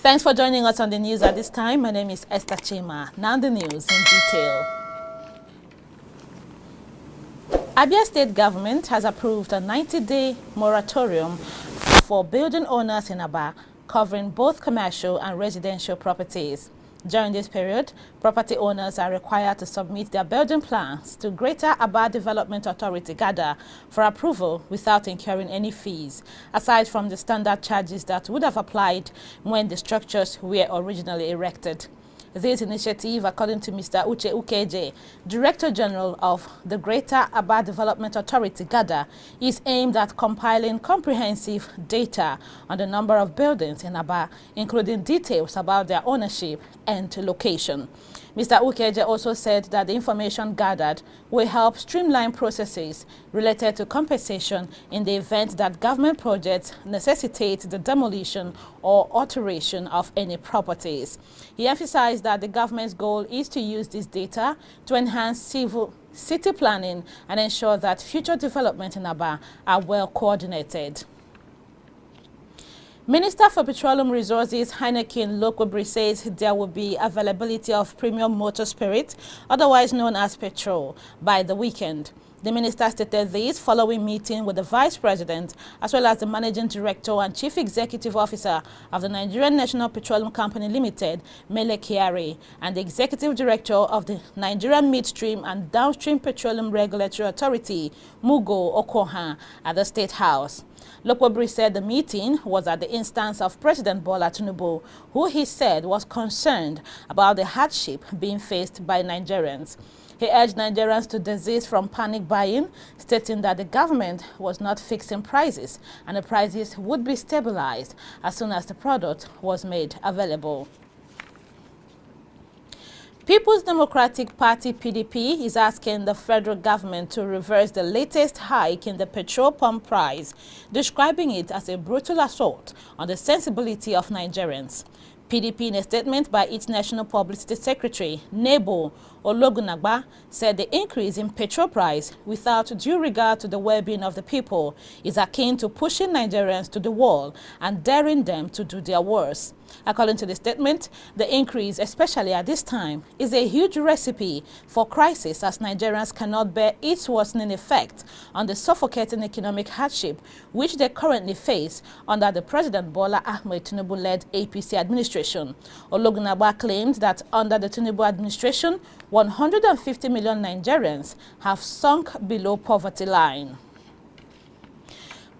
Thanks for joining us on the news at this time. My name is Esther Chima. Now the news in detail. Abia State Government has approved a 90-day moratorium for building owners in Abia, covering both commercial and residential properties. During this period, property owners are required to submit their building plans to Greater Abia Development Authority (GADA) for approval without incurring any fees, aside from the standard charges that would have applied when the structures were originally erected. This initiative, according to Mr. Uche Ukeje, Director General of the Greater Abia Development Authority (GADA), is aimed at compiling comprehensive data on the number of buildings in Abia, including details about their ownership and location. Mr. Ukeje also said that the information gathered will help streamline processes related to compensation in the event that government projects necessitate the demolition or alteration of any properties. He emphasized that the government's goal is to use this data to enhance city planning and ensure that future development in Abia are well coordinated. Minister for Petroleum Resources Heineken Lokwebri says there will be availability of premium motor spirit, otherwise known as petrol, by the weekend. The minister stated this following meeting with the Vice President as well as the Managing Director and Chief Executive Officer of the Nigerian National Petroleum Company Limited, Mele Kyari, and the Executive Director of the Nigerian Midstream and Downstream Petroleum Regulatory Authority, Mugo Okoha, at the State House. Lokwebri said the meeting was at the instance of President Bola Tinubu, who he said was concerned about the hardship being faced by Nigerians. He urged Nigerians to desist from panic buying, stating that the government was not fixing prices and the prices would be stabilized as soon as the product was made available. People's Democratic Party (PDP) is asking the federal government to reverse the latest hike in the petrol pump price, describing it as a brutal assault on the sensibility of Nigerians. PDP, in a statement by its National Publicity Secretary, Nebo Ologunagba, said the increase in petrol price without due regard to the well-being of the people is akin to pushing Nigerians to the wall and daring them to do their worst. According to the statement, the increase, especially at this time, is a huge recipe for crisis as Nigerians cannot bear its worsening effect on the suffocating economic hardship which they currently face under the President Bola Ahmed Tinubu-led APC administration. Ologunagba claimed that under the Tinubu administration, 150 million Nigerians have sunk below poverty line.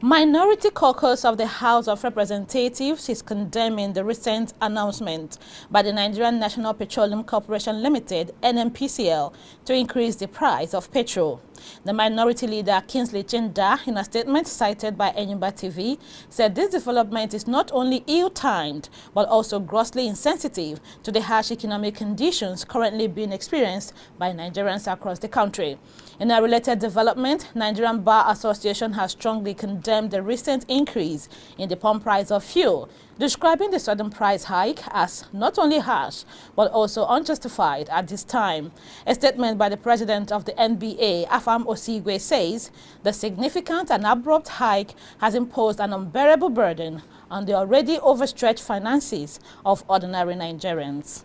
Minority Caucus of the House of Representatives is condemning the recent announcement by the Nigerian National Petroleum Corporation Limited (NNPCL) to increase the price of petrol. The minority leader Kingsley Chinda, in a statement cited by Enyimba TV, said this development is not only ill-timed but also grossly insensitive to the harsh economic conditions currently being experienced by Nigerians across the country. In a related development, Nigerian Bar Association has strongly condemned the recent increase in the pump price of fuel, describing the sudden price hike as not only harsh but also unjustified at this time. A statement by the president of the NBA, Afam Osigwe, says the significant and abrupt hike has imposed an unbearable burden on the already overstretched finances of ordinary Nigerians.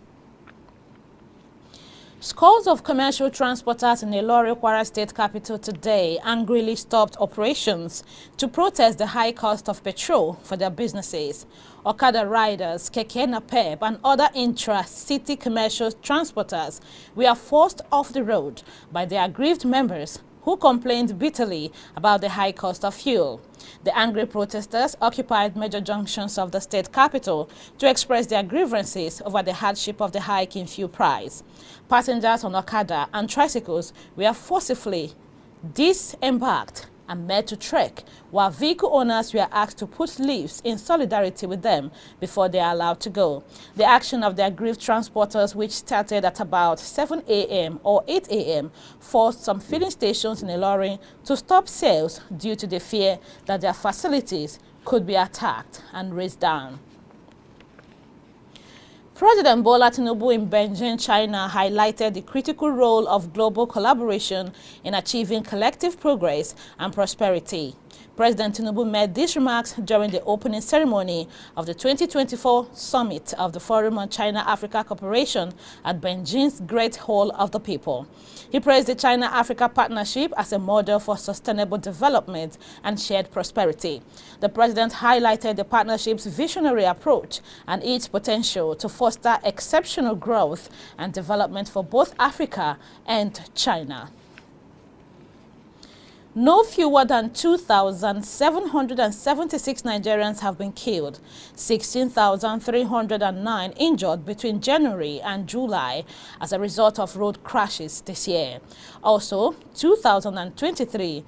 Scores of commercial transporters in Ilori, Kwara State capital today angrily stopped operations to protest the high cost of petrol for their businesses. Okada riders, keke napep, and other intra-city commercial transporters were forced off the road by their aggrieved members who complained bitterly about the high cost of fuel. The angry protesters occupied major junctions of the state capital to express their grievances over the hardship of the hike in fuel price. Passengers on Okada and tricycles were forcibly disembarked and made to trek, while vehicle owners were asked to put leaves in solidarity with them before they are allowed to go. The action of the aggrieved transporters, which started at about 7 a.m. or 8 a.m., forced some filling stations in Ilori to stop sales due to the fear that their facilities could be attacked and razed down. President Bola Tinubu in Beijing, China, highlighted the critical role of global collaboration in achieving collective progress and prosperity. President Tinubu made these remarks during the opening ceremony of the 2024 summit of the Forum on China-Africa Cooperation at Beijing's Great Hall of the People. He praised the China-Africa partnership as a model for sustainable development and shared prosperity. The president highlighted the partnership's visionary approach and its potential to foster exceptional growth and development for both Africa and China. No fewer than 2,776 Nigerians have been killed, 16,309 injured between January and July as a result of road crashes this year. Also, 2023,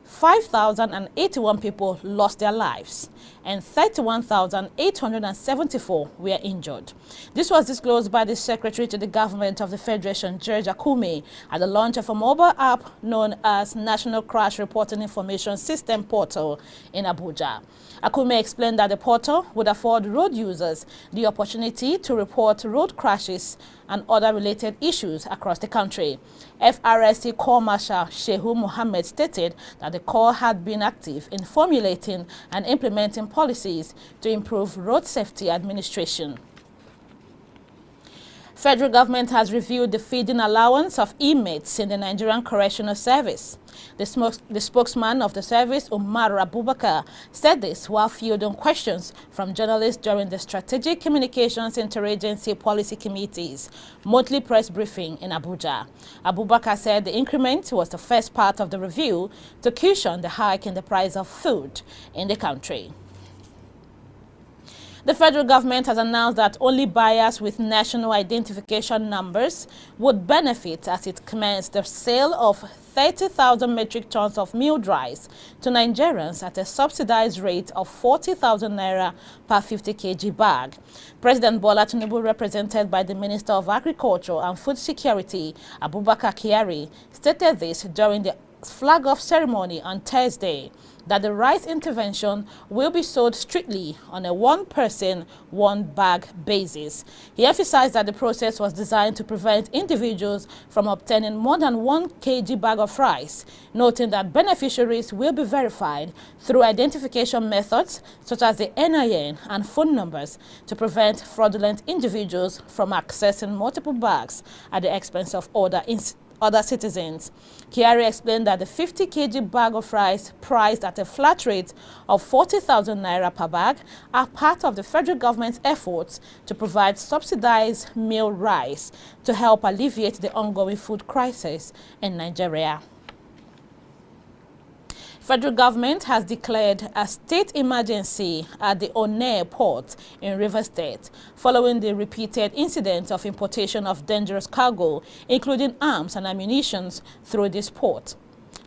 5,081 people lost their lives and 31,874 were injured. This was disclosed by the Secretary to the Government of the Federation, George Akume, at the launch of a mobile app known as National Crash Reporting Information System Portal in Abuja. Akume explained that the portal would afford road users the opportunity to report road crashes and other related issues across the country. FRSC Corps Marshal Shehu Mohammed stated that the Corps had been active in formulating and implementing policies to improve road safety administration. Federal government has reviewed the feeding allowance of inmates in the Nigerian Correctional Service. The spokesman of the service, Umar Abubakar, said this while fielding questions from journalists during the Strategic Communications Interagency Policy Committee's monthly press briefing in Abuja. Abubakar said the increment was the first part of the review to cushion the hike in the price of food in the country. The federal government has announced that only buyers with national identification numbers would benefit as it commenced the sale of 30,000 metric tons of milled rice to Nigerians at a subsidized rate of 40,000 naira per 50 kg bag. President Bola Tinubu, represented by the Minister of Agriculture and Food Security, Abubakar Kyari, stated this during the flag-off ceremony on Thursday, that the rice intervention will be sold strictly on a one-person, one-bag basis. He emphasized that the process was designed to prevent individuals from obtaining more than 1 kg bag of rice, noting that beneficiaries will be verified through identification methods such as the NIN and phone numbers to prevent fraudulent individuals from accessing multiple bags at the expense of other citizens. Kyari explained that the 50 kg bag of rice priced at a flat rate of 40,000 naira per bag are part of the federal government's efforts to provide subsidized meal rice to help alleviate the ongoing food crisis in Nigeria. Federal government has declared a state emergency at the Onne port in Rivers State following the repeated incidents of importation of dangerous cargo, including arms and ammunition, through this port.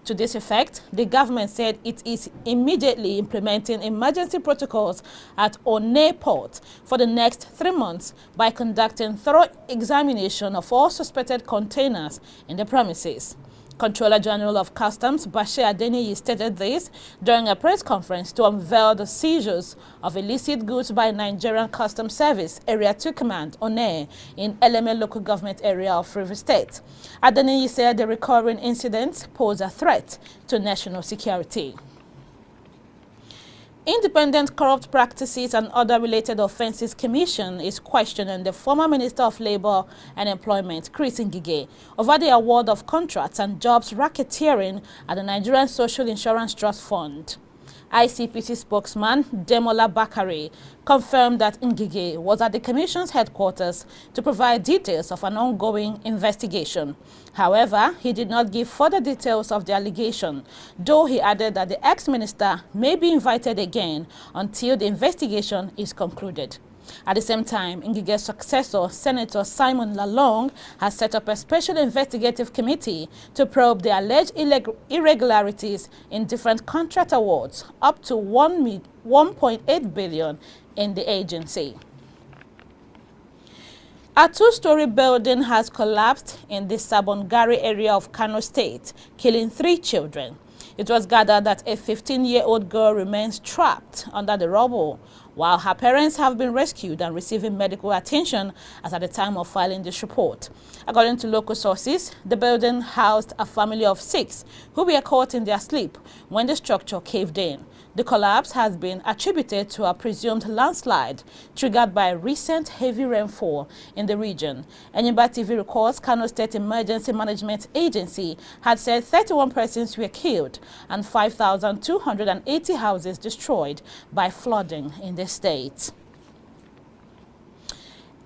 To this effect, the government said it is immediately implementing emergency protocols at Onne port for the next 3 months by conducting thorough examination of all suspected containers in the premises. Controller General of Customs Bashir Adeniyi stated this during a press conference to unveil the seizures of illicit goods by Nigerian Customs Service Area 2 Command Onne in Eleme local government area of Rivers State. Adeniyi said the recurring incidents pose a threat to national security. Independent Corrupt Practices and Other Related Offences Commission is questioning the former Minister of Labour and Employment, Chris Ngige, over the award of contracts and jobs racketeering at the Nigerian Social Insurance Trust Fund. ICPC spokesman Demola Bakare confirmed that Ngige was at the Commission's headquarters to provide details of an ongoing investigation. However, he did not give further details of the allegation, though he added that the ex-minister may be invited again until the investigation is concluded. At the same time, Ngige's successor, Senator Simon Lalong, has set up a special investigative committee to probe the alleged irregularities in different contract awards, up to 1.8 billion in the agency. A two-story building has collapsed in the Sabongari area of Kano State, killing 3 children. It was gathered that a 15-year-old girl remains trapped under the rubble, while her parents have been rescued and receiving medical attention as at the time of filing this report. According to local sources, the building housed a family of 6 who were caught in their sleep when the structure caved in. The collapse has been attributed to a presumed landslide triggered by recent heavy rainfall in the region. Enyimba TV records Kano State Emergency Management Agency had said 31 persons were killed and 5,280 houses destroyed by flooding in the state.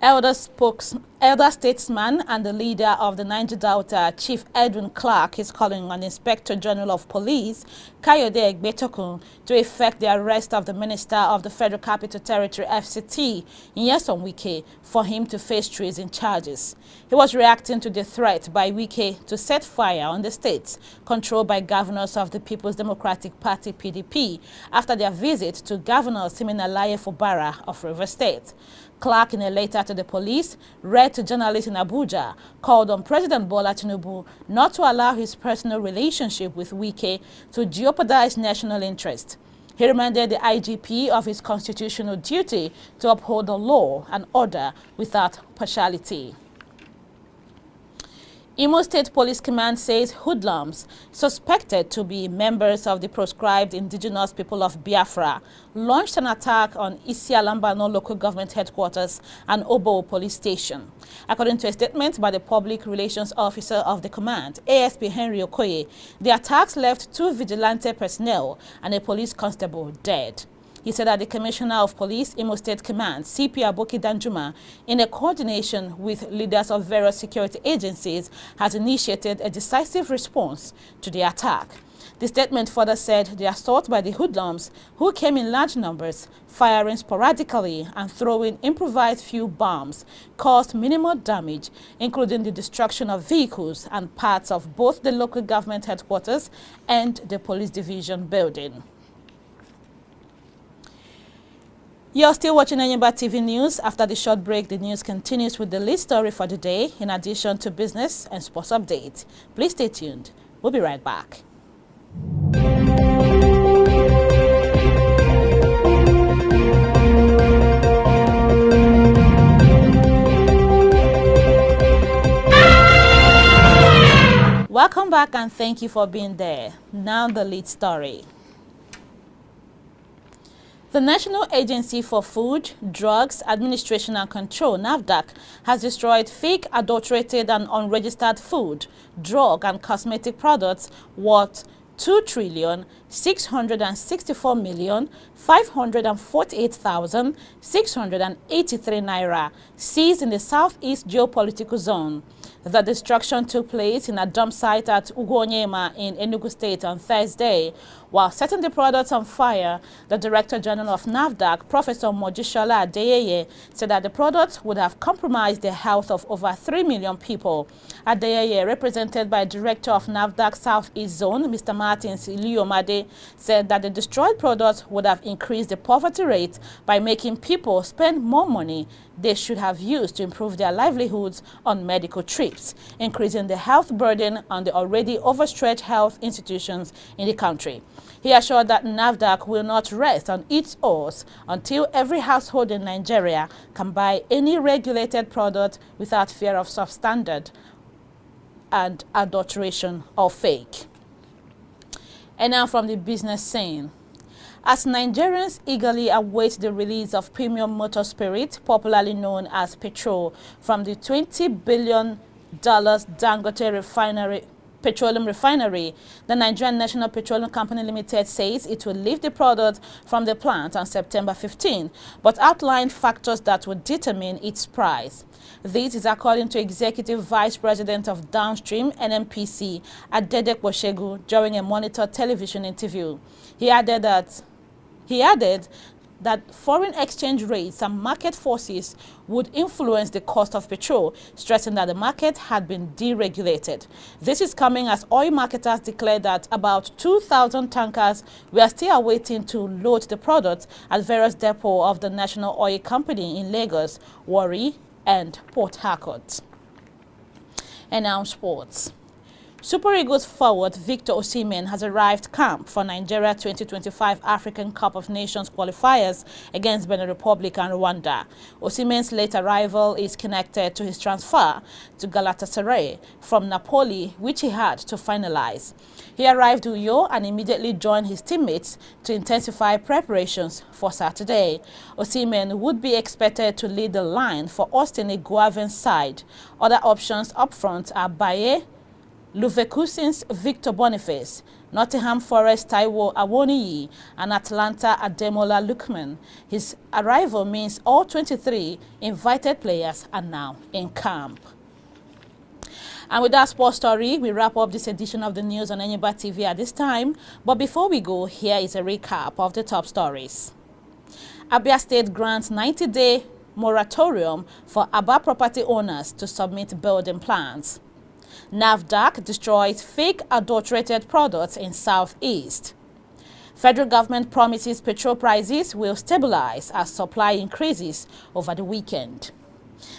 Elder statesman and the leader of the Niger Delta, Chief Edwin Clark, is calling on Inspector General of Police, Kayode Egbetokun, to effect the arrest of the Minister of the Federal Capital Territory, FCT, Nyesom Wike, for him to face treason charges. He was reacting to the threat by Wike to set fire on the states controlled by governors of the People's Democratic Party, PDP, after their visit to Governor Siminalaye Fubara of Rivers State. Clark, in a letter to the police, read to journalists in Abuja, called on President Bola Tinubu not to allow his personal relationship with Wike to jeopardize national interest. He reminded the IGP of his constitutional duty to uphold the law and order without partiality. Imo State Police Command says hoodlums suspected to be members of the proscribed indigenous people of Biafra launched an attack on Isialambano local government headquarters and Obo police station. According to a statement by the public relations officer of the command, ASP Henry Okoye, the attacks left 2 vigilante personnel and a police constable dead. He said that the Commissioner of Police, Imo State Command, CP Aboki Danjuma, in a coordination with leaders of various security agencies, has initiated a decisive response to the attack. The statement further said the assault by the hoodlums, who came in large numbers, firing sporadically and throwing improvised fuel bombs, caused minimal damage, including the destruction of vehicles and parts of both the local government headquarters and the police division building. You're still watching Enyimba TV News. After the short break, the news continues with the lead story for the day, in addition to business and sports updates. Please stay tuned. We'll be right back. Welcome back and thank you for being there. Now the lead story. The National Agency for Food, Drugs, Administration and Control, NAFDAC, has destroyed fake, adulterated and unregistered food, drug and cosmetic products worth 2,664,548,683 naira seized in the Southeast Geopolitical Zone. The destruction took place in a dump site at Onyema in Enugu State on Thursday. While setting the products on fire, the Director General of NAFDAC, Professor Mojishola Adeyeye, said that the products would have compromised the health of over 3 million people. Adeyeye, represented by Director of NAFDAC Southeast Zone, Mr. Martins Iliomade, said that the destroyed products would have increased the poverty rate by making people spend more money they should have used to improve their livelihoods on medical trips, increasing the health burden on the already overstretched health institutions in the country. He assured that NAFDAC will not rest on its oars until every household in Nigeria can buy any regulated product without fear of substandard and adulteration or fake. And now from the business scene. As Nigerians eagerly await the release of premium motor spirit, popularly known as petrol, from the $20 billion Dangote Petroleum refinery, the Nigerian National Petroleum Company Limited says it will leave the product from the plant on September 15, but outlined factors that would determine its price. This is according to Executive Vice President of Downstream NNPC, Adedek Boshegu, during a Monitor television interview. He added that foreign exchange rates and market forces would influence the cost of petrol, stressing that the market had been deregulated. This is coming as oil marketers declared that about 2,000 tankers were still awaiting to load the product at various depots of the National Oil Company in Lagos, Warri, and Port Harcourt. And now sports. Super Eagles forward Victor Osimhen has arrived camp for Nigeria 2025 African Cup of Nations qualifiers against Benin Republic and Rwanda. Osimhen's late arrival is connected to his transfer to Galatasaray from Napoli, which he had to finalize. He arrived Uyo and immediately joined his teammates to intensify preparations for Saturday. Osimhen would be expected to lead the line for Austin Eguavoen's side. Other options up front are Baye, Leverkusen's Victor Boniface, Nottingham Forest Taiwo Awoniyi, and Atlanta Ademola Lookman. His arrival means all 23 invited players are now in camp. And with that sports story, we wrap up this edition of the news on Enyimba TV at this time. But before we go, here is a recap of the top stories. Abia State grants 90-day moratorium for Abia property owners to submit building plans. NAFDAC destroys fake adulterated products in Southeast. Federal government promises petrol prices will stabilize as supply increases over the weekend.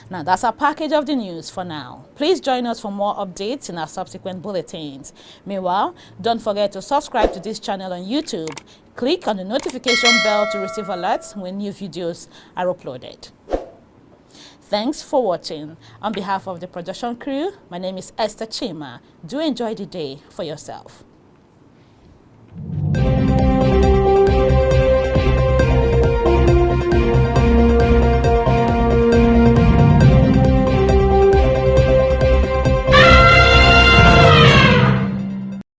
Now, that's our package of the news for now. Please join us for more updates in our subsequent bulletins. Meanwhile, don't forget to subscribe to this channel on YouTube. Click on the notification bell to receive alerts when new videos are uploaded. Thanks for watching. On behalf of the production crew, my name is Esther Chima. Do enjoy the day for yourself.